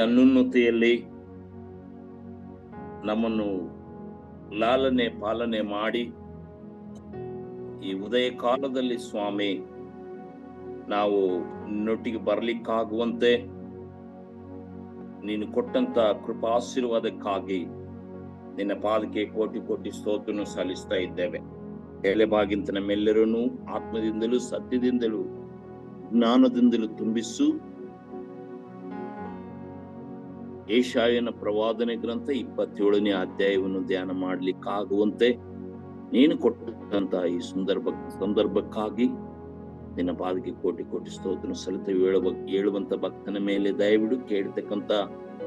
ಅನ್ಯೋನ್ಯತೆಯಲ್ಲಿ ನಮ್ಮನ್ನು ಲಾಲನೆ ಪಾಲನೆ ಮಾಡಿ ಈ ಉದಯ ಕಾಲದಲ್ಲಿ ಸ್ವಾಮಿ ನಾವು ನಿನ್ನೊಟ್ಟಿಗೆ ಬರ್ಲಿಕ್ಕಾಗುವಂತೆ ನೀನು ಕೊಟ್ಟಂತ ಕೃಪಾಶೀರ್ವಾದಕ್ಕಾಗಿ ನಿನ್ನ ಪಾದಕ್ಕೆ ಕೋಟಿ ಕೋಟಿ ಸ್ತೋತ್ರವನ್ನು ಸಲ್ಲಿಸ್ತಾ ಇದ್ದೇವೆ. ಎಲೆಬಾಗಿಂತ ನಮ್ಮೆಲ್ಲರನ್ನು ಆತ್ಮದಿಂದಲೂ ಸತ್ಯದಿಂದಲೂ ಜ್ಞಾನದಿಂದಲೂ ತುಂಬಿಸು. ಯೆಶಾಯನ ಪ್ರವಾದನೆ ಗ್ರಂಥ 27ನೇ ಅಧ್ಯಾಯವನ್ನು ಧ್ಯಾನ ಮಾಡ್ಲಿಕ್ಕಾಗುವಂತೆ ನೀನು ಕೊಟ್ಟಂತ ಈ ಸಂದರ್ಭಕ್ಕಾಗಿ ನಿನ್ನ ಪಾದಕ್ಕೆ ಕೋಟಿ ಕೋಟಿ ಸ್ತೋತ್ರ ಸಲ್ಲಿತ ಹೇಳುವಂತ ಭಕ್ತನ ಮೇಲೆ ದಯವಿಡು ಕೇಳ್ತಕ್ಕಂತ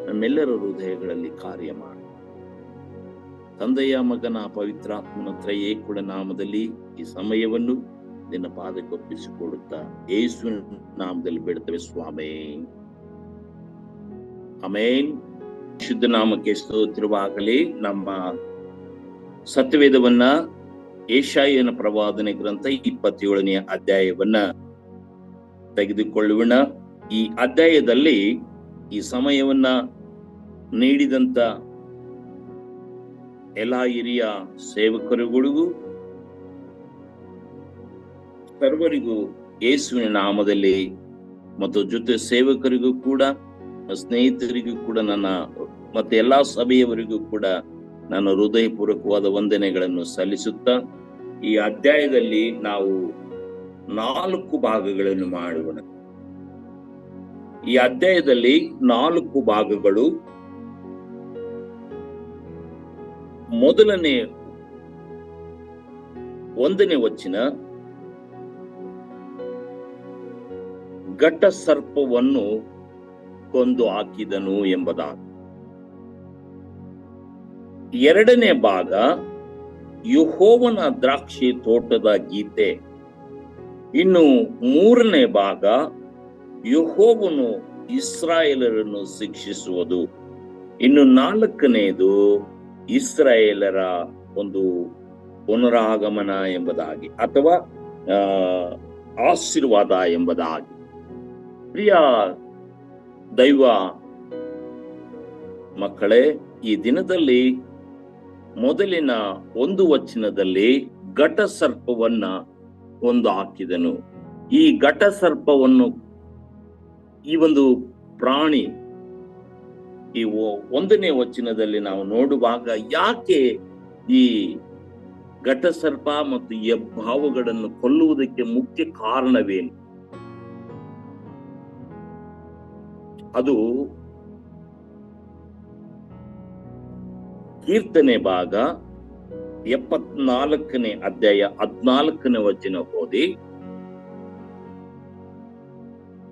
ನಮ್ಮೆಲ್ಲರ ಹೃದಯಗಳಲ್ಲಿ ಕಾರ್ಯ ಮಾಡು. ತಂದೆಯ ಮಗನ ಪವಿತ್ರಾತ್ಮನ ತ್ರಯೇಕುಳ ನಾಮದಲ್ಲಿ ಈ ಸಮಯವನ್ನು ನಿನ್ನ ಪಾದಕ್ಕೆ ಒಪ್ಪಿಸಿಕೊಡುತ್ತಾ ಯೇಸುವಿನ ನಾಮದಲ್ಲಿ ಬೇಡ್ತೇವೆ ಸ್ವಾಮಿ, ಆಮೇನ್. ಶುದ್ಧ ನಾಮಕ್ಕೆ ಸ್ತೋತ್ರವಾಗಲಿ. ನಮ್ಮ ಸತ್ಯವೇದವನ್ನ ಯೆಶಾಯನ ಪ್ರವಾದನೆ ಗ್ರಂಥ 27ನೇ ಅಧ್ಯಾಯವನ್ನ ತೆಗೆದುಕೊಳ್ಳುವಣ. ಈ ಅಧ್ಯಾಯದಲ್ಲಿ ಈ ಸಮಯವನ್ನ ನೀಡಿದಂತ ಎಲ್ಲ ಹಿರಿಯ ಸೇವಕರುಗಳಿಗೂ ಸರ್ವರಿಗೂ ಯೇಸುವಿನ ನಾಮದಲ್ಲಿ ಮತ್ತು ಜೊತೆ ಸೇವಕರಿಗೂ ಕೂಡ ಸ್ನೇಹಿತರಿಗೂ ಕೂಡ ನನ್ನ ಮತ್ತೆ ಎಲ್ಲಾ ಸಭೆಯವರಿಗೂ ಕೂಡ ನಾನು ಹೃದಯಪೂರ್ವಕವಾದ ವಂದನೆಗಳನ್ನು ಸಲ್ಲಿಸುತ್ತಾ ಈ ಅಧ್ಯಾಯದಲ್ಲಿ ನಾವು 4 ಭಾಗಗಳನ್ನು ಮಾಡೋಣ. ಈ ಅಧ್ಯಾಯದಲ್ಲಿ 4 ಭಾಗಗಳು. ಮೊದಲನೇ 1ನೇ ವಚನ, ಘಟ ಸರ್ಪವನ್ನು ಕೊಂದು ಹಾಕಿದನು ಎಂಬುದಾಗಿ. 2ನೇ ಭಾಗ ಯೆಹೋವನ ದ್ರಾಕ್ಷಿ ತೋಟದ ಗೀತೆ. ಇನ್ನು 3ನೇ ಭಾಗ ಯೆಹೋವನು ಇಸ್ರಾಯೇಲರನ್ನು ಶಿಕ್ಷಿಸುವುದು. ಇನ್ನು 4ನೇದು ಇಸ್ರಾಯೇಲರ ಒಂದು ಪುನರಾಗಮನ ಎಂಬುದಾಗಿ ಅಥವಾ ಆಶೀರ್ವಾದ ಎಂಬುದಾಗಿ. ಪ್ರಿಯ ದೈವ ಮಕ್ಕಳೇ, ಈ ದಿನದಲ್ಲಿ ಮೊದಲಿನ 1 ವಚನದಲ್ಲಿ ಘಟ ಸರ್ಪವನ್ನ ಕೊಂದು ಹಾಕಿದನು. ಈ ಘಟ ಸರ್ಪವನ್ನು ಈ ಒಂದು ಪ್ರಾಣಿ ಈ 1ನೇ ವಚನದಲ್ಲಿ ನಾವು ನೋಡುವಾಗ ಯಾಕೆ ಈ ಘಟ ಸರ್ಪ ಮತ್ತು ಹೆಬ್ಬಾವುಗಳನ್ನು ಕೊಲ್ಲುವುದಕ್ಕೆ ಮುಖ್ಯ ಕಾರಣವೇನು? ಅದು ಕೀರ್ತನೆ ಭಾಗ 74ನೇ ಅಧ್ಯಾಯ 14ನೇ ವಚನ ಓದಿ.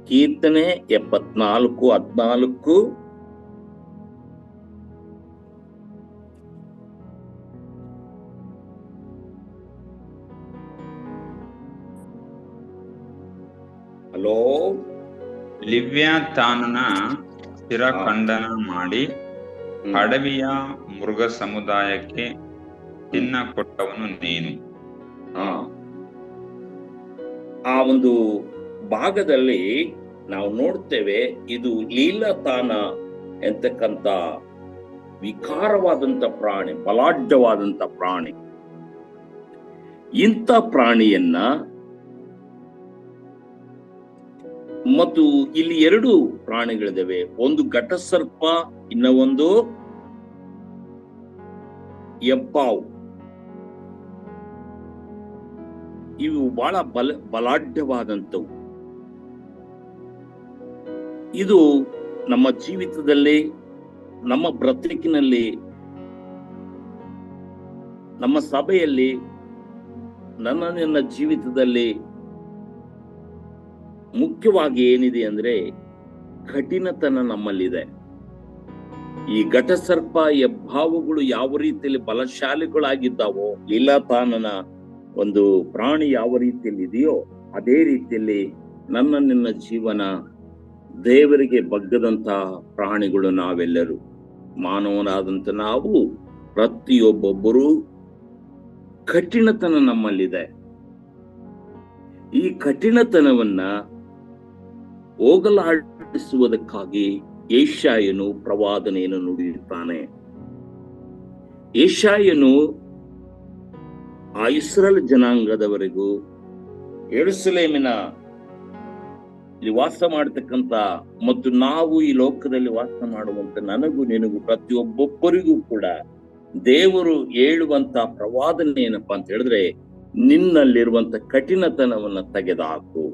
ಕೀರ್ತನೆ 74:14. ಹಲೋ. ಲಿವ್ಯಾತಾನನ ಶಿರಖಂಡನ ಮಾಡಿ ಅಡವಿಯ ಮೃಗ ಸಮುದಾಯಕ್ಕೆ ಚಿನ್ನ ಕೊಟ್ಟವನು ನೀನು. ಆ ಒಂದು ಭಾಗದಲ್ಲಿ ನಾವು ನೋಡ್ತೇವೆ, ಇದು ಲೀಲತಾನ ಎಂತಕ್ಕಂತ ವಿಕಾರವಾದಂತ ಪ್ರಾಣಿ, ಬಲಾಢ್ಯವಾದಂತ ಪ್ರಾಣಿ. ಇಂಥ ಪ್ರಾಣಿಯನ್ನ ಮತ್ತು ಇಲ್ಲಿ 2 ಪ್ರಾಣಿಗಳಿದಾವೆ. ಒಂದು ಘಟಸರ್ಪ, ಇನ್ನ ಒಂದು ಹೆಬ್ಬಾವು. ಇವು ಬಹಳ ಬಲಾಢ್ಯವಾದಂಥವು. ಇದು ನಮ್ಮ ಜೀವಿತದಲ್ಲಿ, ನಮ್ಮ ಬ್ರತಿಕಿನಲ್ಲಿ, ನಮ್ಮ ಸಭೆಯಲ್ಲಿ, ನನ್ನ ಜೀವಿತದಲ್ಲಿ ಮುಖ್ಯವಾಗಿ ಏನಿದೆ ಅಂದ್ರೆ ಕಠಿಣತನ ನಮ್ಮಲ್ಲಿದೆ. ಈ ಘಟಸರ್ಪ ಹೆಬ್ಬಾವುಗಳು ಯಾವ ರೀತಿಯಲ್ಲಿ ಬಲಶಾಲಿಗಳಾಗಿದ್ದಾವೋ, ಲೀಲಾತಾನನ ಒಂದು ಪ್ರಾಣಿ ಯಾವ ರೀತಿಯಲ್ಲಿ ಇದೆಯೋ ಅದೇ ರೀತಿಯಲ್ಲಿ ನಿನ್ನ ಜೀವನ ದೇವರಿಗೆ ಬಗ್ಗದಂತಹ ಪ್ರಾಣಿಗಳು ನಾವೆಲ್ಲರೂ. ಮಾನವನಾದಂತ ನಾವು ಪ್ರತಿಯೊಬ್ಬೊಬ್ಬರು ಕಠಿಣತನ ನಮ್ಮಲ್ಲಿದೆ. ಈ ಕಠಿಣತನವನ್ನ ಹೋಗಲಾಡಿಸುವುದಕ್ಕಾಗಿ ಯೆಶಾಯನು ಪ್ರವಾದನೆಯನ್ನು ನುಡಿಯುತ್ತಾನೆ. ಯೆಶಾಯನು ಆ ಇಸ್ರಾಯೇಲ್ ಜನಾಂಗದವರೆಗೂ ಯೆರೂಸಲೇಮಿನ ಇಲ್ಲಿ ವಾಸ ಮಾಡತಕ್ಕಂತ ಮತ್ತು ನಾವು ಈ ಲೋಕದಲ್ಲಿ ವಾಸ ಮಾಡುವಂತ ನನಗೂ ನಿನಗೂ ಪ್ರತಿಯೊಬ್ಬೊಬ್ಬರಿಗೂ ಕೂಡ ದೇವರು ಹೇಳುವಂತ ಪ್ರವಾದನೆ ಏನಪ್ಪಾ ಅಂತ ಹೇಳಿದ್ರೆ, ನಿನ್ನಲ್ಲಿರುವಂತ ಕಠಿಣತನವನ್ನ ತೆಗೆದುಹಾಕು,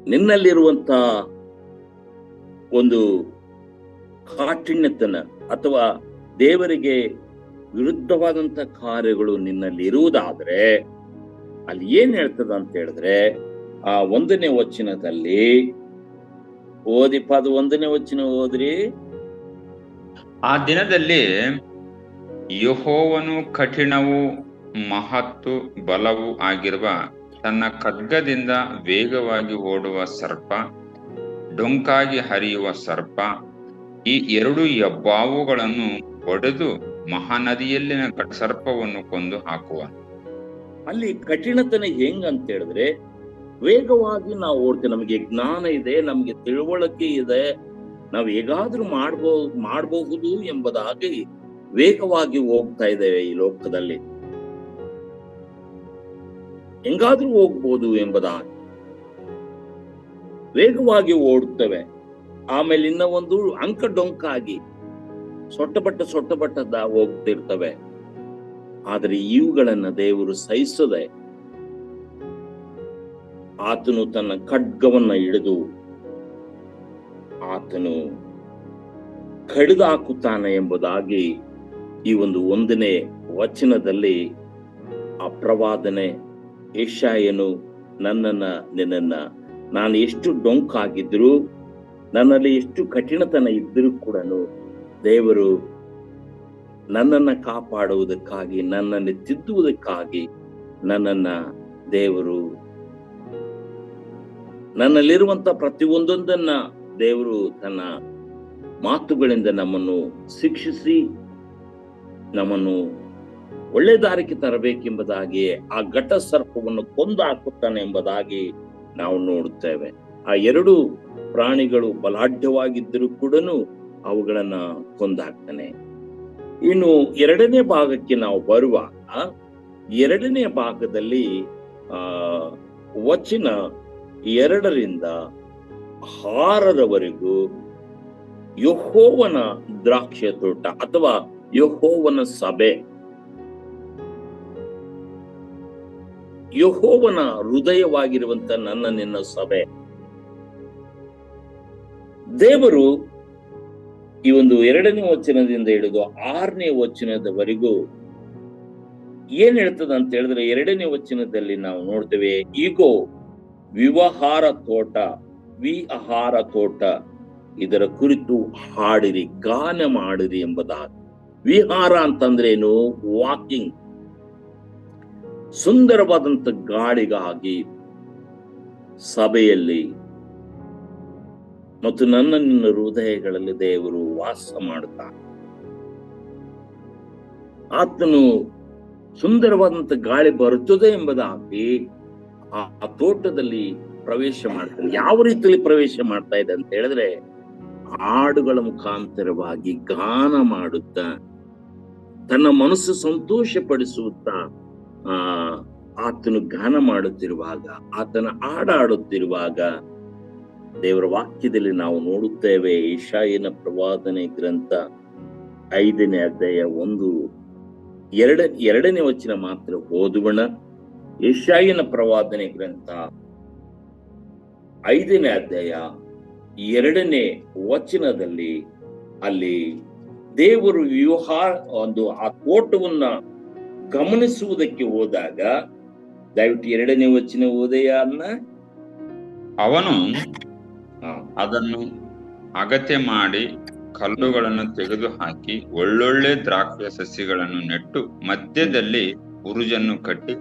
ನಿನ್ನಲ್ಲಿರುವಂತ ಒಂದು ಕಾಠಿಣ್ಯತನ ಅಥವಾ ದೇವರಿಗೆ ವಿರುದ್ಧವಾದಂತ ಕಾರ್ಯಗಳು ನಿನ್ನಲ್ಲಿ ಇರುವುದಾದ್ರೆ ಅಲ್ಲಿ ಏನ್ ಹೇಳ್ತದ ಅಂತ ಹೇಳಿದ್ರೆ, ಆ 1ನೇ ವಚನದಲ್ಲಿ ಓದಿಪ್ಪ, ಅದು 1ನೇ ವಚನ ಓದ್ರಿ. ಆ ದಿನದಲ್ಲಿ ಯೆಹೋವನು ಕಠಿಣವೂ ಮಹತ್ತು ಬಲವೂ ಆಗಿರುವ ತನ್ನ ಖಡ್ಗದಿಂದ ವೇಗವಾಗಿ ಓಡುವ ಸರ್ಪ, ಡೊಂಕಾಗಿ ಹರಿಯುವ ಸರ್ಪ, ಈ 2 ಹೆಬ್ಬಾವುಗಳನ್ನು ಒಡೆದು ಮಹಾನದಿಯಲ್ಲಿನ ಸರ್ಪವನ್ನು ಕೊಂದು ಹಾಕುವ. ಅಲ್ಲಿ ಕಠಿಣತನ ಹೆಂಗಂತ ಹೇಳಿದ್ರೆ, ವೇಗವಾಗಿ ನಾವು ಓಡ್ತೇವೆ, ನಮಗೆ ಜ್ಞಾನ ಇದೆ, ನಮಗೆ ತಿಳುವಳಿಕೆ ಇದೆ, ನಾವು ಹೇಗಾದ್ರೂ ಮಾಡಬಹುದು ಎಂಬುದಾಗಿ ವೇಗವಾಗಿ ಹೋಗ್ತಾ ಇದ್ದೇವೆ. ಈ ಲೋಕದಲ್ಲಿ ಹೆಂಗಾದ್ರೂ ಹೋಗ್ಬೋದು ಎಂಬುದಾಗಿ ವೇಗವಾಗಿ ಓಡುತ್ತವೆ. ಆಮೇಲೆ ಇನ್ನ ಒಂದು ಅಂಕ ಡೊಂಕಾಗಿ ಸೊಟ್ಟಬಟ್ಟ ಹೋಗ್ತಿರ್ತವೆ. ಆದ್ರೆ ಇವುಗಳನ್ನ ದೇವರು ಸಹಿಸದೆ ಆತನು ತನ್ನ ಖಡ್ಗವನ್ನ ಹಿಡಿದು ಆತನು ಕಡಿದು ಹಾಕುತ್ತಾನೆ ಎಂಬುದಾಗಿ ಈ ಒಂದು 1ನೇ ವಚನದಲ್ಲಿ ಆ ಪ್ರವಾದನೆ, ಯೆಶಾಯನು ನಿನ್ನನ್ನ ನಾನು ಎಷ್ಟು ಡೊಂಕಾಗಿದ್ರು, ನನ್ನಲ್ಲಿ ಎಷ್ಟು ಕಠಿಣತನ ಇದ್ದರೂ ಕೂಡ ದೇವರು ನನ್ನನ್ನ ಕಾಪಾಡುವುದಕ್ಕಾಗಿ, ನನ್ನನ್ನು ತಿದ್ದುವುದಕ್ಕಾಗಿ ದೇವರು ನನ್ನಲ್ಲಿರುವಂತ ಪ್ರತಿಯೊಂದೊಂದನ್ನ ದೇವರು ತನ್ನ ಮಾತುಗಳಿಂದ ನಮ್ಮನ್ನು ಶಿಕ್ಷಿಸಿ ನಮ್ಮನ್ನು ಒಳ್ಳೆ ದಾರಿಗೆ ತರಬೇಕೆಂಬುದಾಗಿ ಆ ಘಟ ಸರ್ಪವನ್ನು ಕೊಂದು ಹಾಕುತ್ತಾನೆ ಎಂಬುದಾಗಿ ನಾವು ನೋಡುತ್ತೇವೆ. ಆ 2 ಪ್ರಾಣಿಗಳು ಬಲಾಢ್ಯವಾಗಿದ್ದರೂ ಕೂಡ ಅವುಗಳನ್ನ ಕೊಂದಾಕ್ತಾನೆ. ಇನ್ನು 2ನೇ ಭಾಗಕ್ಕೆ ನಾವು ಬರುವಾಗ, 2ನೇ ಭಾಗದಲ್ಲಿ ವಚನ 2ರಿಂದ 6ರವರೆಗೂ ಯೆಹೋವನ ದ್ರಾಕ್ಷಿಯ ತೋಟ ಅಥವಾ ಯೆಹೋವನ ಸಭೆ, ಯೆಹೋವನ ಹೃದಯವಾಗಿರುವಂತ ನಿನ್ನ ಸಭೆ, ದೇವರು ಈ ಒಂದು 2ನೇ ವಚನದಿಂದ ಹಿಡಿದು 6ನೇ ವಚನದವರೆಗೂ ಏನ್ ಹೇಳ್ತದ ಅಂತ ಹೇಳಿದ್ರೆ, 2ನೇ ವಚನದಲ್ಲಿ ನಾವು ನೋಡ್ತೇವೆ, ಈಗೋ ವಿಹಾರ ತೋಟ ಇದರ ಕುರಿತು ಹಾಡಿರಿ, ಗಾನ ಮಾಡಿರಿ ಎಂಬುದಾಗಿ. ವಿಹಾರ ಅಂತಂದ್ರೇನು? ವಾಕಿಂಗ್, ಸುಂದರವಾದಂತ ಗಾಳಿಗಾಗಿ ಸಭೆಯಲ್ಲಿ ಮತ್ತು ನಿನ್ನ ಹೃದಯಗಳಲ್ಲಿ ದೇವರು ವಾಸ ಮಾಡುತ್ತಾನೆ. ಆತನು ಸುಂದರವಾದಂತ ಗಾಳಿ ಬರುತ್ತದೆ ಎಂಬುದಾಗಿ ಆ ತೋಟದಲ್ಲಿ ಪ್ರವೇಶ ಮಾಡ್ತಾನೆ. ಯಾವ ರೀತಿಯಲ್ಲಿ ಪ್ರವೇಶ ಮಾಡ್ತಾ ಇದೆ ಅಂತ ಹೇಳಿದ್ರೆ, ಹಾಡುಗಳ ಮುಖಾಂತರವಾಗಿ ಗಾನ ಮಾಡುತ್ತಾ, ತನ್ನ ಮನಸ್ಸು ಸಂತೋಷ ಪಡಿಸುತ್ತಾ ಆತನು ಗಾನ ಮಾಡುತ್ತಿರುವಾಗ, ಆತನ ಹಾಡಾಡುತ್ತಿರುವಾಗ ದೇವರ ವಾಕ್ಯದಲ್ಲಿ ನಾವು ನೋಡುತ್ತೇವೆ. ಯೆಶಾಯನ ಪ್ರವಾದನೆ ಗ್ರಂಥ 5ನೇ ಅಧ್ಯಾಯ 2ನೇ ವಚನ ಮಾತ್ರ ಓದುವಣ. ಯೆಶಾಯನ ಪ್ರವಾದನೆ ಗ್ರಂಥ 5ನೇ ಅಧ್ಯಾಯ 2ನೇ ವಚನದಲ್ಲಿ ಅಲ್ಲಿ ದೇವರು ಆ ತೋಟವನ್ನ ಗಮನಿಸುವುದಕ್ಕೆ ಹೋದಾಗ, ದಯವಿಟ್ಟು 2ನೇ ವಚನ ಓದೆಯ ಅನ್ನ. ಅವನು ಅದನ್ನು ಅಗತ್ಯ ಮಾಡಿ ಕಲ್ಲುಗಳನ್ನು ತೆಗೆದುಹಾಕಿ ಒಳ್ಳೊಳ್ಳೆ ದ್ರಾಕ್ಷಿಯ ಸಸ್ಯಗಳನ್ನು ನೆಟ್ಟು ಮಧ್ಯದಲ್ಲಿ ಉರುಜನ್ನು ಕಟ್ಟಿ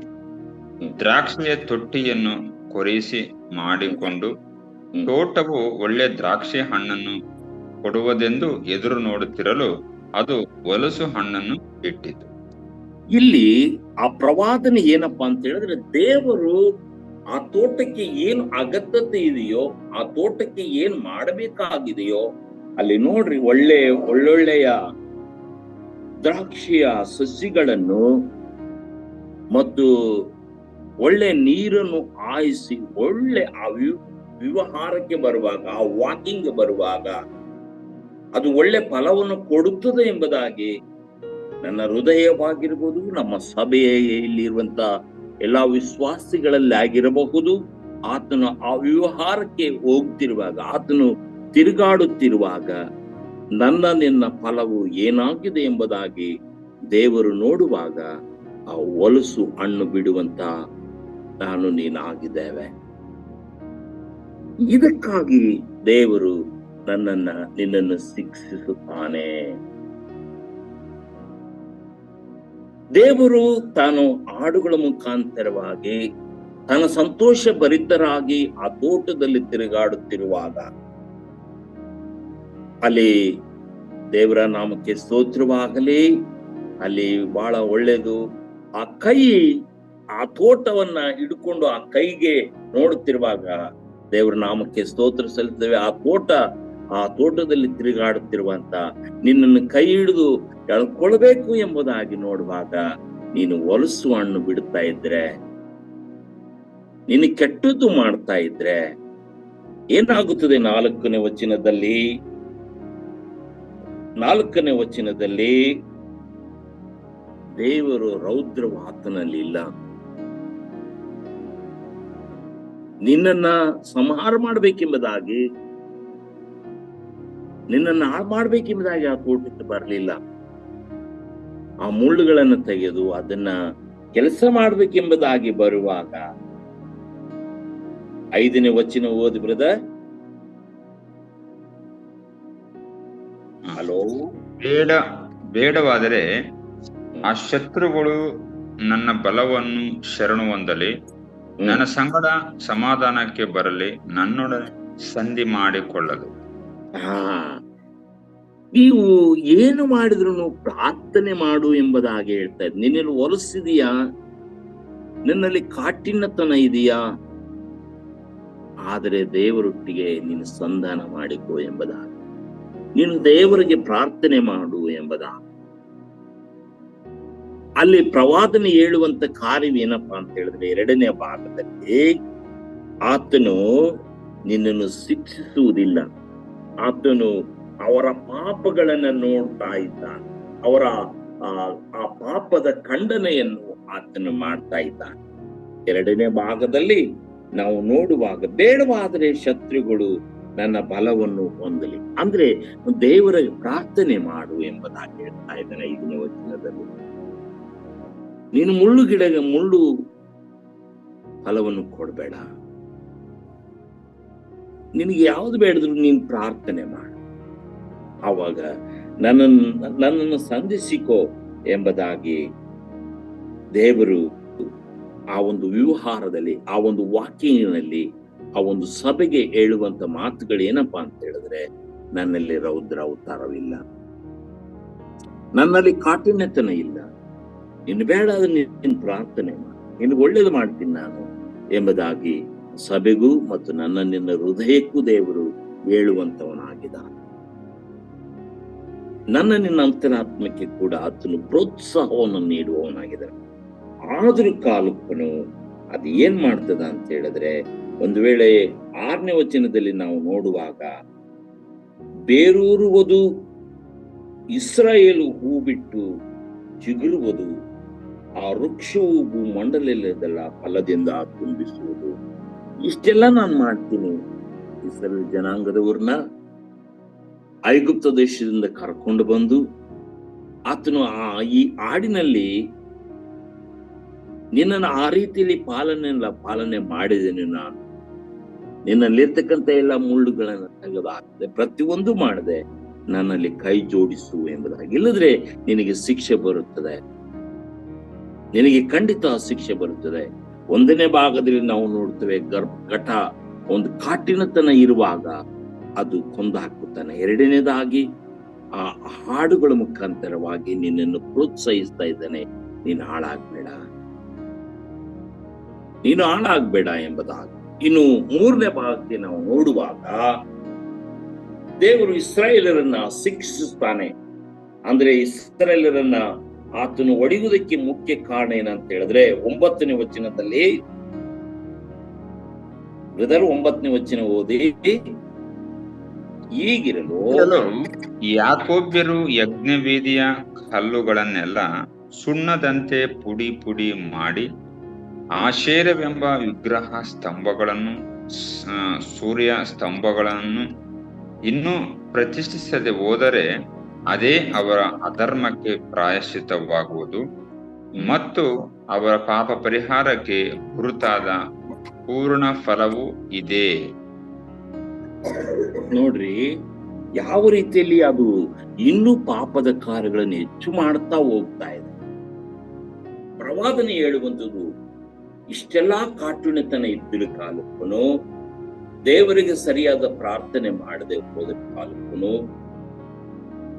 ದ್ರಾಕ್ಷಿಯ ತೊಟ್ಟಿಯನ್ನು ಕೊರೆಯಿಸಿ ಮಾಡಿಕೊಂಡು ತೋಟವು ಒಳ್ಳೆ ದ್ರಾಕ್ಷಿ ಹಣ್ಣನ್ನು ಕೊಡುವುದೆಂದು ಎದುರು ನೋಡುತ್ತಿರಲು ಅದು ಹೊಲಸು ಹಣ್ಣನ್ನು ಇಟ್ಟಿತು. ಇಲ್ಲಿ ಆ ಪ್ರವಾದನೆ ಏನಪ್ಪಾ ಅಂತ ಹೇಳಿದ್ರೆ, ದೇವರು ಆ ತೋಟಕ್ಕೆ ಏನು ಅಗತ್ಯತೆ ಇದೆಯೋ, ಆ ತೋಟಕ್ಕೆ ಏನ್ ಮಾಡಬೇಕಾಗಿದೆಯೋ ಅಲ್ಲಿ ನೋಡ್ರಿ, ಒಳ್ಳೊಳ್ಳೆಯ ದ್ರಾಕ್ಷಿಯ ಸಸಿಗಳನ್ನು ಮತ್ತು ಒಳ್ಳೆ ನೀರನ್ನು ಹಾಯಿಸಿ ಒಳ್ಳೆ ಆ ವ್ಯವಹಾರಕ್ಕೆ ಬರುವಾಗ, ಆ ವಾಕಿಂಗ್ ಬರುವಾಗ ಅದು ಒಳ್ಳೆ ಫಲವನ್ನು ಕೊಡುತ್ತದೆ ಎಂಬುದಾಗಿ ನನ್ನ ಹೃದಯವಾಗಿರ್ಬೋದು, ನಮ್ಮ ಸಭೆಯಲ್ಲಿರುವಂತ ಎಲ್ಲಾ ವಿಶ್ವಾಸಿಗಳಲ್ಲಿ ಆಗಿರಬಹುದು, ಆತನು ಆ ವ್ಯವಹಾರಕ್ಕೆ ಹೋಗ್ತಿರುವಾಗ, ಆತನು ತಿರುಗಾಡುತ್ತಿರುವಾಗ ನಿನ್ನ ಫಲವು ಏನಾಗಿದೆ ಎಂಬುದಾಗಿ ದೇವರು ನೋಡುವಾಗ ಆ ಹೊಲಸು ಹಣ್ಣು ಬಿಡುವಂತ ನಾನು ನೀನಾಗಿದ್ದೇವೆ. ಇದಕ್ಕಾಗಿ ದೇವರು ನಿನ್ನನ್ನು ಶಿಕ್ಷಿಸುತ್ತಾನೆ. ದೇವರು ತಾನು ಹಾಡುಗಳ ಮುಖಾಂತರವಾಗಿ ತನ್ನ ಸಂತೋಷ ಭರಿತರಾಗಿ ಆ ತೋಟದಲ್ಲಿ ತಿರುಗಾಡುತ್ತಿರುವಾಗ ಅಲ್ಲಿ ದೇವರ ನಾಮಕ್ಕೆ ಸ್ತೋತ್ರವಾಗಲಿ, ಅಲ್ಲಿ ಬಹಳ ಒಳ್ಳೆಯದು. ಆ ಕೈ ಆ ತೋಟವನ್ನ ಹಿಡ್ಕೊಂಡು ಆ ಕೈಗೆ ನೋಡುತ್ತಿರುವಾಗ ದೇವರ ನಾಮಕ್ಕೆ ಸ್ತೋತ್ರ ಸಲ್ಲಿಸುತ್ತೇವೆ. ಆ ತೋಟದಲ್ಲಿ ತಿರುಗಾಡುತ್ತಿರುವಂತ ನಿನ್ನನ್ನು ಕೈ ಹಿಡಿದು ಎಳ್ಕೊಳ್ಬೇಕು ಎಂಬುದಾಗಿ ನೋಡುವಾಗ ನೀನು ಹೊಲಸು ಹಣ್ಣು ಬಿಡುತ್ತಾ ಇದ್ರೆ, ನೀನು ಕೆಟ್ಟದ್ದು ಮಾಡ್ತಾ ಇದ್ರೆ ಏನಾಗುತ್ತದೆ? 4ನೇ ವಚನದಲ್ಲಿ ದೇವರು ರೌದ್ರವು ಆತನಲ್ಲಿ ಇಲ್ಲ. ನಿನ್ನನ್ನ ಸಂಹಾರ ಮಾಡ್ಬೇಕೆಂಬುದಾಗಿ, ನಿನ್ನನ್ನು ಹಾಳು ಮಾಡ್ಬೇಕೆಂಬುದಾಗಿ ಆ ತೋಟಕ್ಕೆ ಬರಲಿಲ್ಲ. ಆ ಮುಳ್ಳುಗಳನ್ನು ತೆಗೆದು ಅದನ್ನ ಕೆಲಸ ಮಾಡ್ಬೇಕೆಂಬುದಾಗಿ ಬರುವಾಗ 5ನೇ ವಚನ ಓದಿ ಬ್ರದರ್. ಹಲೋ. ಬೇಡವಾದರೆ ಆ ಶತ್ರುಗಳು ನನ್ನ ಬಲವನ್ನು ಶರಣು ಹೊಂದಲಿ, ನನ್ನ ಸಂಗಡ ಸಮಾಧಾನಕ್ಕೆ ಬರಲಿ, ನನ್ನೊಡನೆ ಸಂಧಿ ಮಾಡಿಕೊಳ್ಳಲು. ನೀವು ಏನು ಮಾಡಿದ್ರು ಪ್ರಾರ್ಥನೆ ಮಾಡು ಎಂಬುದಾಗಿ ಹೇಳ್ತಾ ಇದ್ದೆ. ನಿನ್ನಲ್ಲಿ ಹೊಲಸಿದೆಯಾ? ನಿನ್ನಲ್ಲಿ ಕಾಠಿಣ್ಯತನ ಇದೆಯಾ? ಆದರೆ ದೇವರೊಟ್ಟಿಗೆ ನೀನು ಸಂಧಾನ ಮಾಡಿಕೋ ಎಂಬುದಾಗಿ, ನೀನು ದೇವರಿಗೆ ಪ್ರಾರ್ಥನೆ ಮಾಡು ಎಂಬುದಾಗಿ. ಅಲ್ಲಿ ಪ್ರವಾದನೆ ಹೇಳುವಂತ ಕಾರ್ಯವೇನಪ್ಪಾ ಅಂತ ಹೇಳಿದ್ರೆ 2ನೇ ಭಾಗದಲ್ಲಿ ಆತನು ನಿನ್ನನ್ನು ಶಿಕ್ಷಿಸುವುದಿಲ್ಲ, ಆತನು ಅವರ ಪಾಪಗಳನ್ನ ನೋಡ್ತಾ ಇದ್ದಾನೆ, ಅವರ ಆ ಪಾಪದ ಖಂಡನೆಯನ್ನು ಆತನು ಮಾಡ್ತಾ ಇದ್ದಾನೆ. 2ನೇ ಭಾಗದಲ್ಲಿ ನಾವು ನೋಡುವಾಗ ಬೇಡವಾದರೆ ಶತ್ರುಗಳು ನನ್ನ ಬಲವನ್ನು ಹೊಂದಲಿ, ಅಂದ್ರೆ ದೇವರ ಪ್ರಾರ್ಥನೆ ಮಾಡು ಎಂಬುದಾಗಿ ಹೇಳ್ತಾ ಇದ್ದಾನೆ 5ನೇ ವಚನದಲ್ಲಿ. ನೀನು ಮುಳ್ಳು ಫಲವನ್ನು ಕೊಡಬೇಡ. ನಿನಗೆ ಯಾವ್ದು ಬೇಡದ್ರು ನೀನು ಪ್ರಾರ್ಥನೆ ಮಾಡು, ಆವಾಗ ನನ್ನನ್ನು ಸಂಧಿಸಿಕೋ ಎಂಬುದಾಗಿ ದೇವರು ಆ ಒಂದು ವ್ಯವಹಾರದಲ್ಲಿ, ಆ ಒಂದು ವಾಕ್ಯನಲ್ಲಿ, ಆ ಒಂದು ಸಭೆಗೆ ಹೇಳುವಂತ ಮಾತುಗಳು ಏನಪ್ಪಾ ಅಂತ ಹೇಳಿದ್ರೆ, ನನ್ನಲ್ಲಿ ರೌದ್ರ ಅವತಾರವಿಲ್ಲ, ನನ್ನಲ್ಲಿ ಕಾಠಿಣ್ಯತನ ಇಲ್ಲ, ಇನ್ನು ಬೇಡ ಅದನ್ನ ನೀನು ಪ್ರಾರ್ಥನೆ ಮಾಡು, ಇನ್ನು ಒಳ್ಳೇದು ಮಾಡ್ತೀನಿ ನಾನು ಎಂಬುದಾಗಿ ಸಭೆಗೂ ಮತ್ತು ನಿನ್ನ ಹೃದಯಕ್ಕೂ ದೇವರು ಹೇಳುವಂತವನಾಗಿದ್ದಾನೆ. ನಿನ್ನ ಅಂತರಾತ್ಮಕ್ಕೆ ಕೂಡ ಆತನು ಪ್ರೋತ್ಸಾಹವನ್ನು ನೀಡುವವನಾಗಿದ್ದಾನೆ. ಆದ್ರೂ ಕಾಲಕ್ಕೂ ಅದು ಏನ್ ಮಾಡ್ತದ ಅಂತ ಹೇಳಿದ್ರೆ, ಒಂದು ವೇಳೆ 6ನೇ ವಚನದಲ್ಲಿ ನಾವು ನೋಡುವಾಗ, ಬೇರೂರುವುದು, ಇಸ್ರಾಯೇಲು ಹೂ ಬಿಟ್ಟು ಚಿಗುರುವುದು, ಆ ವೃಕ್ಷವು ಭೂಮಂಡಲದಲ್ಲ ಫಲದಿಂದ ತುಂಬಿಸುವುದು. ಇಷ್ಟೆಲ್ಲ ನಾನು ಮಾಡ್ತೀನಿ. ಇಸ್ರಾಯೇಲ್ ಜನಾಂಗದವ್ರನ್ನ ಐಗುಪ್ತ ದೇಶದಿಂದ ಕರ್ಕೊಂಡು ಬಂದು ಆತನು ಈ ಹಾಡಿನಲ್ಲಿ ನಿನ್ನನ್ನು ಆ ರೀತಿಯಲ್ಲಿ ಪಾಲನೆ ಮಾಡಿದ್ದೇನೆ ನಾನು. ನಿನ್ನಲ್ಲಿರ್ತಕ್ಕಂಥ ಎಲ್ಲ ಮುಳ್ಳುಗಳನ್ನು ತೆಗೆದುಹಾಕಿದೆ, ಪ್ರತಿಯೊಂದು ಮಾಡಿದೆ, ನನ್ನಲ್ಲಿ ಕೈ ಜೋಡಿಸು ಎಂಬುದಾಗಿ. ಇಲ್ಲದ್ರೆ ನಿನಗೆ ಶಿಕ್ಷೆ ಬರುತ್ತದೆ, ನಿನಗೆ ಖಂಡಿತ ಶಿಕ್ಷೆ ಬರುತ್ತದೆ. 1ನೇ ಭಾಗದಲ್ಲಿ ನಾವು ನೋಡ್ತೇವೆ, ಘಟ ಒಂದು ಕಾಠಿಣತನ ಇರುವಾಗ ಅದು ಕೊಂದು ಹಾಕುತ್ತಾನೆ. 2ನೇದಾಗಿ ಆ ಹಾಡುಗಳ ಮುಖಾಂತರವಾಗಿ ನಿನ್ನನ್ನು ಪ್ರೋತ್ಸಾಹಿಸ್ತಾ ಇದ್ದಾನೆ, ನೀನು ಹಾಳಾಗ್ಬೇಡ. ನೀನು ಹಾಳಾಗ್ಬೇಡ ಎಂಬುದಾಗಿ. ಇನ್ನು 3ನೇ ಭಾಗಕ್ಕೆ ನಾವು ನೋಡುವಾಗ ದೇವರು ಇಸ್ರಾಯೇಲರನ್ನ ಶಿಕ್ಷಿಸ್ತಾನೆ. ಅಂದ್ರೆ ಇಸ್ರಾಯೇಲರನ್ನ ಆತನು ಹೊಡೆಯುವುದಕ್ಕೆ ಮುಖ್ಯ ಕಾರಣ ಏನಂತ ಹೇಳಿದ್ರೆ 9ನೇ ವಚನದಲ್ಲಿ, ಬ್ರದರ್ 9ನೇ ವಚನ ಓದಿ. ಈಗಿರಲು ಯಾಕೋಬ್ಯರು ಯಜ್ಞವೇದಿಯ ಕಲ್ಲುಗಳನ್ನೆಲ್ಲ ಸುಣ್ಣದಂತೆ ಪುಡಿ ಪುಡಿ ಮಾಡಿ ಆಶೇರವೆಂಬ ವಿಗ್ರಹ ಸ್ತಂಭಗಳನ್ನು ಸೂರ್ಯ ಸ್ತಂಭಗಳನ್ನು ಇನ್ನೂ ಪ್ರತಿಷ್ಠಿಸದೆ ಹೋದರೆ ಅದೇ ಅವರ ಅಧರ್ಮಕ್ಕೆ ಪ್ರಾಯಶ್ಚಿತ್ತವಾಗುವುದು ಮತ್ತು ಅವರ ಪಾಪ ಪರಿಹಾರಕ್ಕೆ ಗುರುತಾದ ಪೂರ್ಣ ಫಲವೂ ಇದೆ. ನೋಡ್ರಿ, ಯಾವ ರೀತಿಯಲ್ಲಿ ಅದು ಇನ್ನೂ ಪಾಪದ ಕಾರ್ಯಗಳನ್ನು ಹೆಚ್ಚು ಮಾಡ್ತಾ ಹೋಗ್ತಾ ಇದೆ. ಪ್ರವಾದನೆ ಹೇಳುವಂಥದ್ದು, ಇಷ್ಟೆಲ್ಲಾ ಕಾಟುಣಿತನ ಇದ್ದಿರ ಕಾಲಕ್ಕೂ, ದೇವರಿಗೆ ಸರಿಯಾದ ಪ್ರಾರ್ಥನೆ ಮಾಡದೆ ಹೋದ ಕಾಲಕ್ಕೂ,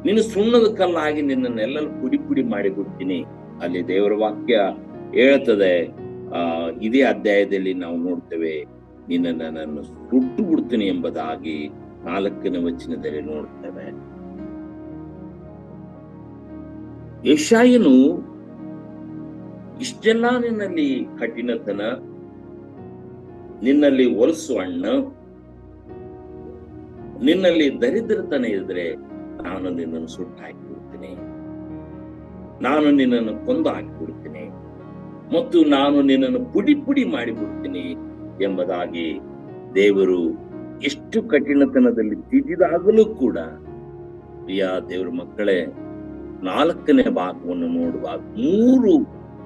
ನೀನು ಸುಣ್ಣದ ಕಲ್ಲಾಗಿ ನಿನ್ನನ್ನೆಲ್ಲ ಪುಡಿ ಪುಡಿ ಮಾಡಿಬಿಡ್ತೀನಿ. ಅಲ್ಲಿ ದೇವರ ವಾಕ್ಯ ಹೇಳ್ತದೆ, ಇದೇ ಅಧ್ಯಾಯದಲ್ಲಿ ನಾವು ನೋಡ್ತೇವೆ, ನಿನ್ನನ್ನು ನಾನು ಸುಟ್ಟು ಬಿಡ್ತೀನಿ ಎಂಬುದಾಗಿ 4ನೇ ವಚನದಲ್ಲಿ ನೋಡ್ತೇವೆ. ಯೆಶಾಯನು ಇಷ್ಟೆಲ್ಲ ನಿನ್ನಲ್ಲಿ ಕಠಿಣತನ, ನಿನ್ನಲ್ಲಿ ಹೊಲಸು ಹಣ್ಣು, ನಿನ್ನಲ್ಲಿ ದರಿದ್ರತನ ಇದ್ರೆ ನಾನು ನಿನ್ನನ್ನು ಸುಟ್ಟು ಹಾಕಿಬಿಡ್ತೀನಿ, ನಾನು ನಿನ್ನನ್ನು ಕೊಂದು ಹಾಕಿಬಿಡ್ತೀನಿ ಮತ್ತು ನಾನು ನಿನ್ನನ್ನು ಪುಡಿ ಪುಡಿ ಮಾಡಿಬಿಡ್ತೀನಿ ಎಂಬುದಾಗಿ ದೇವರು ಎಷ್ಟು ಕಠಿಣತನದಲ್ಲಿ ತಿದ್ದಿದಾಗಲೂ ಕೂಡ, ಪ್ರಿಯ ದೇವರ ಮಕ್ಕಳೇ, 4ನೇ ಭಾಗವನ್ನು ನೋಡುವಾಗ 3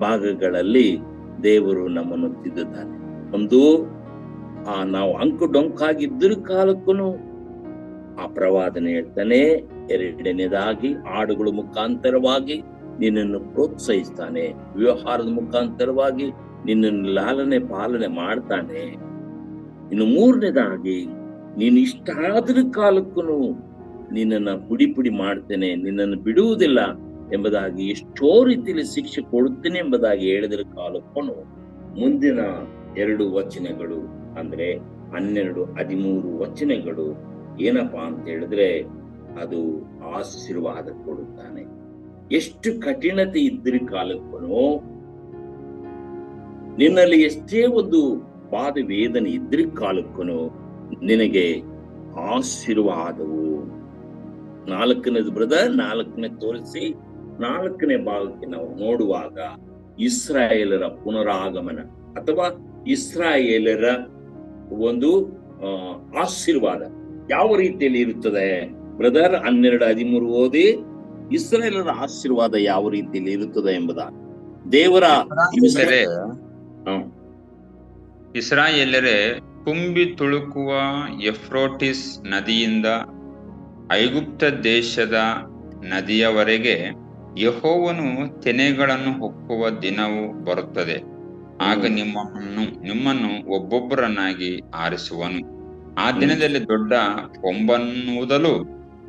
ಭಾಗಗಳಲ್ಲಿ ದೇವರು ನಮ್ಮನ್ನು ತಿದ್ದುತ್ತಾನೆ. ಒಂದು, ನಾವು ಅಂಕು ಡೊಂಕಾಗಿದ್ದ ಕಾಲಕ್ಕೂ ಆ ಪ್ರವಾದನೆ ಹೇಳ್ತಾನೆ. 2ನೇದಾಗಿ ಹಾಡುಗಳ ಮುಖಾಂತರವಾಗಿ ನಿನ್ನನ್ನು ಪ್ರೋತ್ಸಾಹಿಸ್ತಾನೆ, ವ್ಯವಹಾರದ ಮುಖಾಂತರವಾಗಿ ನಿನ್ನನ್ನು ಲಾಲನೆ ಪಾಲನೆ ಮಾಡ್ತಾನೆ. ಇನ್ನು 3ನೇದಾಗಿ, ನೀನು ಇಷ್ಟ ಆದ್ರ ಕಾಲಕ್ಕೂ ನಿನ್ನನ್ನ ಪುಡಿ ಪುಡಿ ಮಾಡ್ತೇನೆ, ನಿನ್ನನ್ನು ಬಿಡುವುದಿಲ್ಲ ಎಂಬುದಾಗಿ ಎಷ್ಟೋ ರೀತಿಯಲ್ಲಿ ಶಿಕ್ಷೆ ಕೊಡುತ್ತೇನೆ ಎಂಬುದಾಗಿ ಹೇಳಿದ್ರ ಕಾಲಕ್ಕೂ ಮುಂದಿನ 2 ವಚನಗಳು ಅಂದ್ರೆ 12, 13 ವಚನಗಳು ಏನಪ್ಪಾ ಅಂತ ಹೇಳಿದ್ರೆ ಅದು ಆಶೀರ್ವಾದ ಕೊಡುತ್ತಾನೆ. ಎಷ್ಟು ಕಠಿಣತೆ ಇದ್ರ ಕಾಲಕ್ಕೂ, ನಿನ್ನಲ್ಲಿ ಎಷ್ಟೇ ಒಂದು ಬಾಧ ವೇದನೆ ಇದ್ರ ಕಾಲಕ್ಕೂ ನಿನಗೆ ಆಶೀರ್ವಾದವು. 4ನೇದು ಬ್ರದರ್, 4ನೇ ತೋರಿಸಿ 4ನೇ ಭಾಗಕ್ಕೆ ನಾವು ನೋಡುವಾಗ ಇಸ್ರಾಯೇಲರ ಪುನರಾಗಮನ ಅಥವಾ ಇಸ್ರಾಯೇಲರ ಒಂದು ಆಶೀರ್ವಾದ ಯಾವ ರೀತಿಯಲ್ಲಿ ಇರುತ್ತದೆ ಬ್ರದರ್? 12, 13 ಓದಿ. ಇಸ್ರಾಯೇಲರ ಆಶೀರ್ವಾದ ಯಾವ ರೀತಿಯಲ್ಲಿ ಇರುತ್ತದೆ ಎಂಬುದ ದೇವರ ಇಸ್ರಾಯೇಲರೇ, ತುಂಬಿ ತುಳುಕುವ ಎಫ್ರೋಟಿಸ್ ನದಿಯಿಂದ ಐಗುಪ್ತ ದೇಶದ ನದಿಯವರೆಗೆ ಯೆಹೋವನು ತೆನೆಗಳನ್ನು ಹೊಕ್ಕುವ ದಿನವು ಬರುತ್ತದೆ. ಆಗ ನಿಮ್ಮನ್ನು ಒಬ್ಬೊಬ್ಬರನ್ನಾಗಿ ಆರಿಸುವನು. ಆ ದಿನದಲ್ಲಿ ದೊಡ್ಡ ಕೊಂಬನ್ನುವುದಲು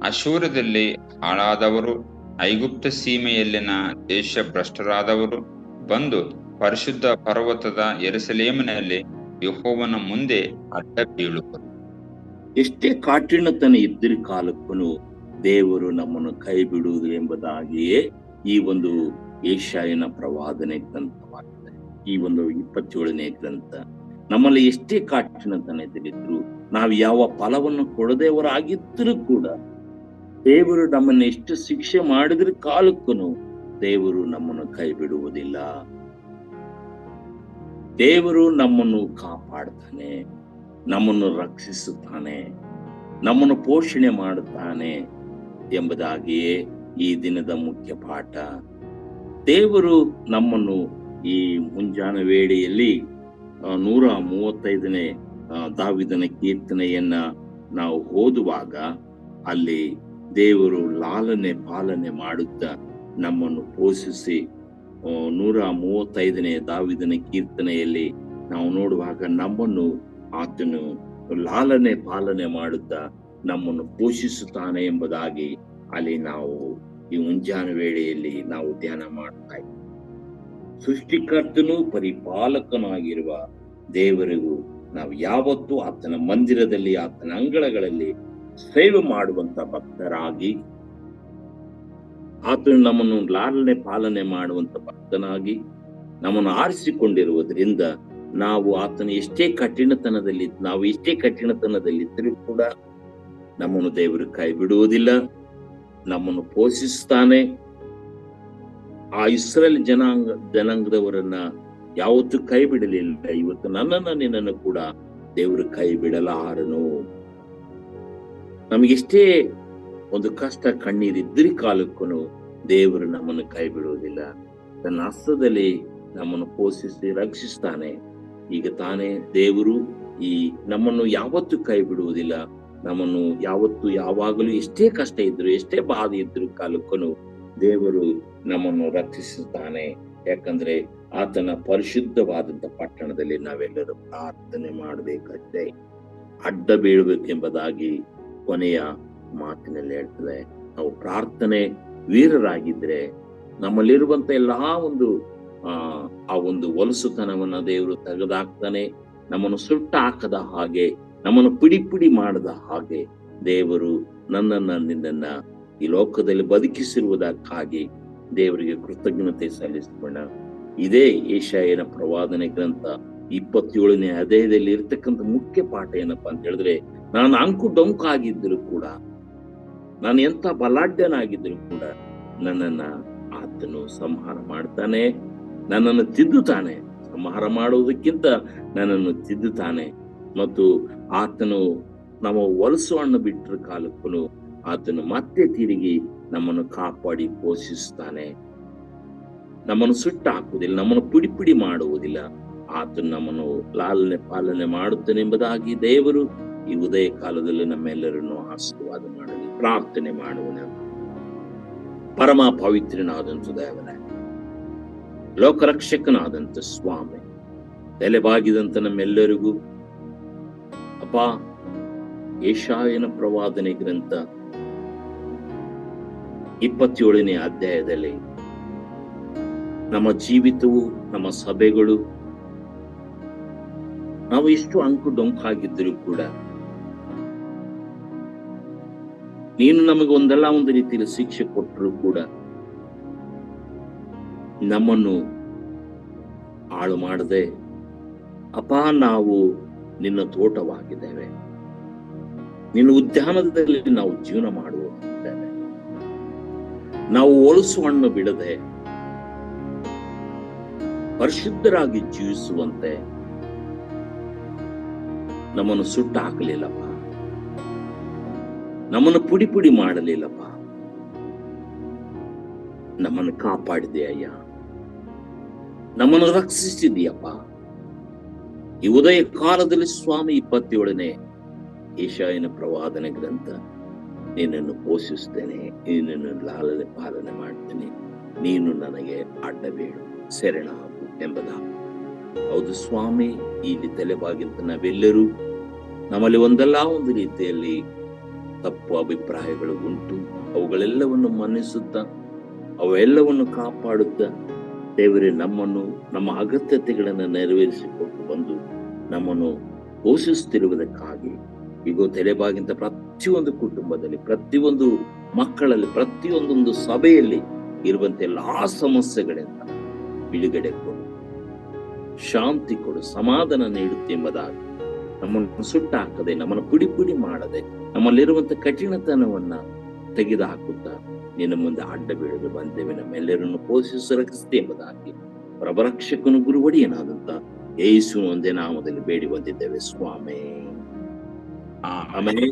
ಅಶೂರದಲ್ಲಿ ಹಾಳಾದವರು, ಐಗುಪ್ತ ಸೀಮೆಯಲ್ಲಿನ ದೇಶ ಭ್ರಷ್ಟರಾದವರು ಬಂದು ಪರಿಶುದ್ಧ ಪರ್ವತದ ಯೆರೂಸಲೇಮಿನಲ್ಲಿ ಯೆಹೋವನ ಮುಂದೆ ಅಡ್ಡ ಬೀಳುವರು. ಎಷ್ಟೇ ಕಾಠಿಣ್ಯತನ ಇದ್ದ ಕಾಲಕ್ಕೂ ದೇವರು ನಮ್ಮನ್ನು ಕೈ ಬಿಡುವುದು ಎಂಬುದಾಗಿಯೇ ಈ ಒಂದು ಯೆಶಾಯನ ಪ್ರವಾದನೆ ಗ್ರಂಥವಾಗಿದೆ. ಈ ಒಂದು 27ನೇ ಗ್ರಂಥ ನಮ್ಮಲ್ಲಿ ಎಷ್ಟೇ ಕಾಠಿಣ್ಯತನದಲ್ಲಿದ್ರು, ನಾವು ಯಾವ ಫಲವನ್ನು ಕೊಡದೇವರಾಗಿದ್ದರೂ ಕೂಡ ದೇವರು ನಮ್ಮನ್ನು ಎಷ್ಟು ಶಿಕ್ಷೆ ಮಾಡಿದ್ರ ಕಾಲಕ್ಕೂ ದೇವರು ನಮ್ಮನ್ನು ಕೈ ಬಿಡುವುದಿಲ್ಲ. ದೇವರು ನಮ್ಮನ್ನು ಕಾಪಾಡ್ತಾನೆ, ನಮ್ಮನ್ನು ರಕ್ಷಿಸುತ್ತಾನೆ, ನಮ್ಮನ್ನು ಪೋಷಣೆ ಮಾಡುತ್ತಾನೆ ಎಂಬುದಾಗಿಯೇ ಈ ದಿನದ ಮುಖ್ಯ ಪಾಠ. ದೇವರು ನಮ್ಮನ್ನು ಈ ಮುಂಜಾನೆ ವೇಳೆಯಲ್ಲಿ 135ನೇ ದಾವಿದನ ಕೀರ್ತನೆಯನ್ನ ನಾವು ಓದುವಾಗ ಅಲ್ಲಿ ದೇವರು ಲಾಲನೆ ಪಾಲನೆ ಮಾಡುತ್ತಾ ನಮ್ಮನ್ನು ಪೋಷಿಸಿ 135ನೇ ದಾವಿದನ ಕೀರ್ತನೆಯಲ್ಲಿ ನಾವು ನೋಡುವಾಗ ನಮ್ಮನ್ನು ಆತನು ಲಾಲನೆ ಪಾಲನೆ ಮಾಡುತ್ತಾ ನಮ್ಮನ್ನು ಪೋಷಿಸುತ್ತಾನೆ ಎಂಬುದಾಗಿ ಅಲ್ಲಿ ನಾವು ಈ ಮುಂಜಾನೆ ವೇಳೆಯಲ್ಲಿ ನಾವು ಧ್ಯಾನ ಮಾಡ್ತಾ ಇದ್ದೀವಿ. ಸೃಷ್ಟಿಕರ್ತನು ಪರಿಪಾಲಕನಾಗಿರುವ ದೇವರಿಗೂ ನಾವು ಯಾವತ್ತೂ ಆತನ ಮಂದಿರದಲ್ಲಿ, ಆತನ ಅಂಗಳಗಳಲ್ಲಿ ಸೇವೆ ಮಾಡುವಂತ ಭಕ್ತರಾಗಿ, ಆತನು ನಮ್ಮನ್ನು ಲಾಲನೆ ಪಾಲನೆ ಮಾಡುವಂತ ಭಕ್ತನಾಗಿ ನಮ್ಮನ್ನು ಆರಿಸಿಕೊಂಡಿರುವುದರಿಂದ ನಾವು ಆತನ ಎಷ್ಟೇ ಕಠಿಣತನದಲ್ಲಿದ್ದರೂ ಕೂಡ ನಮ್ಮನ್ನು ದೇವರು ಕೈ ಬಿಡುವುದಿಲ್ಲ, ನಮ್ಮನ್ನು ಪೋಷಿಸ್ತಾನೆ. ಆ ಇಸ್ರೇಲ್ ಜನಾಂಗದವರನ್ನ ಯಾವತ್ತೂ ಕೈ ಬಿಡಲಿಲ್ಲ. ಇವತ್ತು ನಿನ್ನನ್ನು ಕೂಡ ದೇವರು ಕೈ ಬಿಡಲಾರನು. ನಮಗೆಷ್ಟೇ ಒಂದು ಕಷ್ಟ ಕಣ್ಣೀರಿದ್ರಿ ಕಾಲಕ್ಕೂ ದೇವರು ನಮ್ಮನ್ನು ಕೈ ಬಿಡುವುದಿಲ್ಲ. ತನ್ನ ಹಸ್ತದಲ್ಲಿ ನಮ್ಮನ್ನು ಪೋಷಿಸಿ ರಕ್ಷಿಸ್ತಾನೆ. ಈಗ ತಾನೇ ದೇವರು ನಮ್ಮನ್ನು ಯಾವತ್ತೂ ಕೈ ಬಿಡುವುದಿಲ್ಲ. ನಮ್ಮನ್ನು ಯಾವಾಗಲೂ ಎಷ್ಟೇ ಕಷ್ಟ ಇದ್ರು, ಎಷ್ಟೇ ಬಾಧೆ ಇದ್ರು ಕಾಲಕ್ಕೂ ದೇವರು ನಮ್ಮನ್ನು ರಕ್ಷಿಸುತ್ತಾನೆ. ಯಾಕಂದ್ರೆ ಆತನ ಪರಿಶುದ್ಧವಾದಂತ ಪಟ್ಟಣದಲ್ಲಿ ನಾವೆಲ್ಲರೂ ಪ್ರಾರ್ಥನೆ ಮಾಡಬೇಕಷ್ಟೇ, ಅಡ್ಡ ಬೀಳ್ಬೇಕೆಂಬುದಾಗಿ ಕೊನೆಯ ಮಾತಿನಲ್ಲಿ ಹೇಳ್ತದೆ. ನಾವು ಪ್ರಾರ್ಥನೆ ವೀರರಾಗಿದ್ರೆ ನಮ್ಮಲ್ಲಿರುವಂತ ಎಲ್ಲಾ ಆ ಒಂದು ಹೊಲಸುತನವನ್ನ ದೇವರು ತೆಗೆದಾಕ್ತಾನೆ. ನಮ್ಮನ್ನು ಸುಟ್ಟ ಹಾಕದ ಹಾಗೆ, ನಮ್ಮನ್ನು ಪುಡಿ ಮಾಡದ ಹಾಗೆ ದೇವರು ನಿನ್ನನ್ನ ಈ ಲೋಕದಲ್ಲಿ ಬದುಕಿಸಿರುವುದಕ್ಕಾಗಿ ದೇವರಿಗೆ ಕೃತಜ್ಞತೆ ಸಲ್ಲಿಸೋಣ. ಇದೇ ಯೆಶಾಯನ ಪ್ರವಾದನೆ ಗ್ರಂಥ 27ನೇ ಅಧ್ಯಾಯದಲ್ಲಿ ಇರ್ತಕ್ಕಂಥ ಮುಖ್ಯ ಪಾಠ ಏನಪ್ಪಾ ಅಂತ ಹೇಳಿದ್ರೆ, ನಾನು ಅಂಕು ಡೊಂಕಾಗಿದ್ದರೂ ಕೂಡ, ನಾನು ಎಂತ ಬಲಾಢ್ಯನಾಗಿದ್ದರೂ ಕೂಡ ನನ್ನನ್ನ ಆತನು ಸಂಹಾರ ಮಾಡ್ತಾನೆ, ನನ್ನನ್ನು ತಿದ್ದುತ್ತಾನೆ. ಸಂಹಾರ ಮಾಡುವುದಕ್ಕಿಂತ ನನ್ನನ್ನು ತಿದ್ದುತ್ತಾನೆ. ಮತ್ತು ಆತನು ನಮ್ಮ ಹೊಲಸು ಹಣ್ಣು ಬಿಟ್ಟರ ಕಾಲಕ್ಕೂ ಆತನು ಮತ್ತೆ ತಿರುಗಿ ನಮ್ಮನ್ನು ಕಾಪಾಡಿ ಪೋಷಿಸ್ತಾನೆ. ನಮ್ಮನ್ನು ಸುಟ್ಟು ಹಾಕುವುದಿಲ್ಲ, ನಮ್ಮನ್ನು ಪುಡಿ ಮಾಡುವುದಿಲ್ಲ. ಆತನು ನಮ್ಮನ್ನು ಲಾಲನೆ ಪಾಲನೆ ಮಾಡುತ್ತಾನೆ ಎಂಬುದಾಗಿ ದೇವರು ಈ ಉದಯ ಕಾಲದಲ್ಲಿ ನಮ್ಮೆಲ್ಲರನ್ನು ಆಶೀರ್ವಾದ ಮಾಡಲಿ. ಪ್ರಾರ್ಥನೆ ಮಾಡುವನ. ಪರಮ ಪವಿತ್ರನಾದಂತ ದೇವನೇ, ಲೋಕರಕ್ಷಕನಾದಂತ ಸ್ವಾಮಿ, ತಲೆಬಾಗಿದಂತ ನಮ್ಮೆಲ್ಲರಿಗೂ ಅಪ್ಪ, ಯೆಶಾಯನ ಪ್ರವಾದನೆ ಗ್ರಂಥ 27ನೇ ಅಧ್ಯಾಯದಲ್ಲಿ ನಮ್ಮ ಜೀವಿತವು, ನಮ್ಮ ಸಭೆಗಳು, ನಾವು ಎಷ್ಟು ಅಂಕು ಡೊಂಕಾಗಿದ್ದರೂ ಕೂಡ ನೀನು ನಮಗೆ ಒಂದಲ್ಲ ಒಂದು ರೀತಿಯಲ್ಲಿ ಶಿಕ್ಷೆ ಕೊಟ್ಟರು ಕೂಡ ನಮ್ಮನ್ನು ಹಾಳು ಮಾಡದೆ, ಅಪ್ಪ, ನಾವು ನಿನ್ನ ತೋಟವಾಗಿದ್ದೇವೆ, ನಿನ್ನ ಉದ್ಯಾನದಲ್ಲಿ ನಾವು ಜೀವನ ಮಾಡುತ್ತಿದ್ದೇವೆ. ನಾವು ಹೊಲಸು ಹಣ್ಣು ಬಿಡದೆ ಪರಿಶುದ್ಧರಾಗಿ ಜೀವಿಸುವಂತೆ ನಮ್ಮನ್ನು ಸುಟ್ಟು ಹಾಕಲಿಲ್ಲಪ್ಪ, ನಮ್ಮನ್ನು ಪುಡಿ ಮಾಡಲಿಲ್ಲಪ್ಪ, ನಮ್ಮನ್ನು ಕಾಪಾಡಿದೆ ಅಯ್ಯ, ನಮ್ಮನ್ನು ರಕ್ಷಿಸಿದೀಯಪ್ಪ. ಈ ಉದಯ ಕಾಲದಲ್ಲಿ ಸ್ವಾಮಿ 27ನೇ ಯೆಶಾಯನ ಪ್ರವಾದನೆ ಗ್ರಂಥ, ನಿನ್ನನ್ನು ಪೋಷಿಸ್ತೇನೆ, ನಿನ್ನನ್ನು ಲಾಲನೆ ಪಾಲನೆ ಮಾಡ್ತೇನೆ, ನೀನು ನನಗೆ ಅಡ್ಡಬೇಡು, ಶರಣಾಗು ಎಂಬುದಾಗಿ. ಹೌದು ಸ್ವಾಮಿ, ಇಲ್ಲಿ ತಲೆಬಾಗಿಂತ ನಾವೆಲ್ಲರೂ ನಮ್ಮಲ್ಲಿ ಒಂದಲ್ಲ ಒಂದು ರೀತಿಯಲ್ಲಿ ತಪ್ಪು ಅಭಿಪ್ರಾಯಗಳು ಉಂಟು. ಅವುಗಳೆಲ್ಲವನ್ನು ಮನ್ನಿಸುತ್ತಾ, ಅವೆಲ್ಲವನ್ನು ಕಾಪಾಡುತ್ತಾ ದೇವರೇ ನಮ್ಮನ್ನು, ನಮ್ಮ ಅಗತ್ಯತೆಗಳನ್ನು ನೆರವೇರಿಸಿಕೊಟ್ಟು ಬಂದು ನಮ್ಮನ್ನು ಪೋಷಿಸುತ್ತಿರುವುದಕ್ಕಾಗಿ ಈಗ ತಲೆಬಾಗಿಂತ ಪ್ರತಿಯೊಂದು ಕುಟುಂಬದಲ್ಲಿ, ಪ್ರತಿಯೊಂದು ಮಕ್ಕಳಲ್ಲಿ, ಪ್ರತಿಯೊಂದೊಂದು ಸಭೆಯಲ್ಲಿ ಇರುವಂತ ಎಲ್ಲಾ ಸಮಸ್ಯೆಗಳಿಂದ ಬಿಡುಗಡೆ ಕೊಡು, ಶಾಂತಿ ಕೊಡು, ಸಮಾಧಾನ ನೀಡುತ್ತೆ ಎಂಬುದಾಗಿ ನಮ್ಮನ್ನು ಸುಟ್ಟು ಹಾಕದೆ, ನಮ್ಮನ್ನು ಪುಡಿ ಮಾಡದೆ, ನಮ್ಮಲ್ಲಿರುವಂತ ಕಠಿಣತನವನ್ನ ತೆಗೆದು ಹಾಕುತ್ತಾ ನಿನ್ನ ಮುಂದೆ ಅಡ್ಡ ಬೀಳಲು ಬಂದೇವೆ. ನಮ್ಮೆಲ್ಲರನ್ನು ಪೋಷಿಸಿ ರಕ್ಷಿಸುತ್ತೆ ಎಂಬುದಾಗಿ ಪ್ರಭರಕ್ಷಕನು ಗುರುವಡಿಯನಾದಂತ ಯೇಸುವಿನ ಒಂದೇ ನಾಮದಲ್ಲಿ ಬೇಡಿ ಬಂದಿದ್ದೇವೆ ಸ್ವಾಮಿ. ಆಮೆನ್.